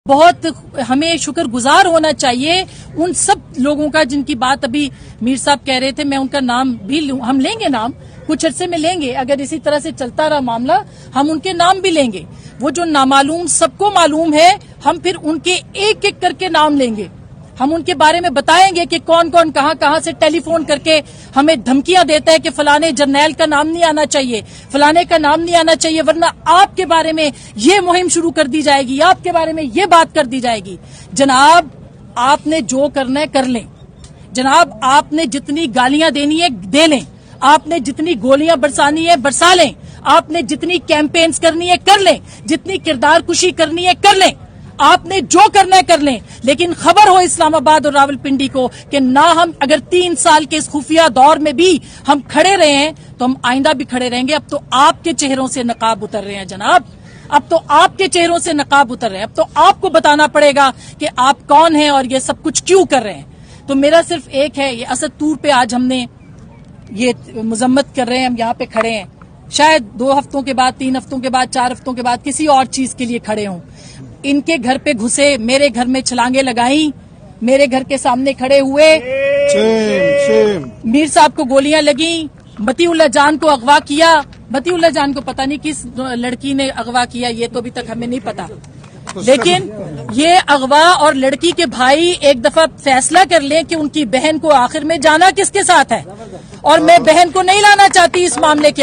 بہت ہمیں شکر گزار ہونا چاہیے ان سب لوگوں کا جن کی بات ابھی میر صاحب کہہ رہے تھے. میں ان کا نام بھی ہم لیں گے, نام کچھ عرصے میں لیں گے. اگر اسی طرح سے چلتا رہا معاملہ ہم ان کے نام بھی لیں گے. وہ جو نامعلوم سب کو معلوم ہے, ہم پھر ان کے ایک ایک کر کے نام لیں گے. ہم ان کے بارے میں بتائیں گے کہ کون کون کہاں سے ٹیلی فون کر کے ہمیں دھمکیاں دیتا ہے کہ فلانے جرنیل کا نام نہیں آنا چاہیے, فلانے کا نام نہیں آنا چاہیے, ورنہ آپ کے بارے میں یہ مہم شروع کر دی جائے گی, آپ کے بارے میں یہ بات کر دی جائے گی. جناب آپ نے جو کرنا ہے کر لیں. جناب آپ نے جتنی گالیاں دینی ہے دے لیں, آپ نے جتنی گولیاں برسانی ہے برسا لیں, آپ نے جتنی کیمپینز کرنی ہے کر لیں, جتنی کردار کشی کرنی ہے کر لیں, آپ نے جو کرنا ہے کر لیں. لیکن خبر ہو اسلام آباد اور راولپنڈی کو کہ نہ ہم اگر 3 سال کے اس خفیہ دور میں بھی ہم کھڑے رہے ہیں تو ہم آئندہ بھی کھڑے رہیں گے. اب تو آپ کے چہروں سے نقاب اتر رہے ہیں جناب, اب تو آپ کے چہروں سے نقاب اتر رہے ہیں. اب تو آپ کو بتانا پڑے گا کہ آپ کون ہیں اور یہ سب کچھ کیوں کر رہے ہیں. تو میرا صرف ایک ہے, یہ اسد طور پہ آج ہم نے یہ مذمت کر رہے ہیں, ہم یہاں پہ کھڑے ہیں, شاید 2 ہفتوں کے بعد 3 ہفتوں کے بعد 4 ہفتوں کے بعد کسی اور چیز کے لیے کھڑے ہوں. ان کے گھر پہ گھسے, میرے گھر میں چھلانگیں لگائیں, میرے گھر کے سامنے کھڑے ہوئے, میر صاحب کو گولیاں لگیں, متی اللہ جان کو اغوا کیا. متی اللہ جان کو پتہ نہیں کس لڑکی نے اغوا کیا, یہ تو ابھی تک ہمیں نہیں پتا. لیکن یہ اغوا اور لڑکی کے بھائی ایک دفعہ فیصلہ کر لیں کہ ان کی بہن کو آخر میں جانا کس کے ساتھ ہے, اور میں بہن کو نہیں لانا چاہتی اس معاملے کے اندر.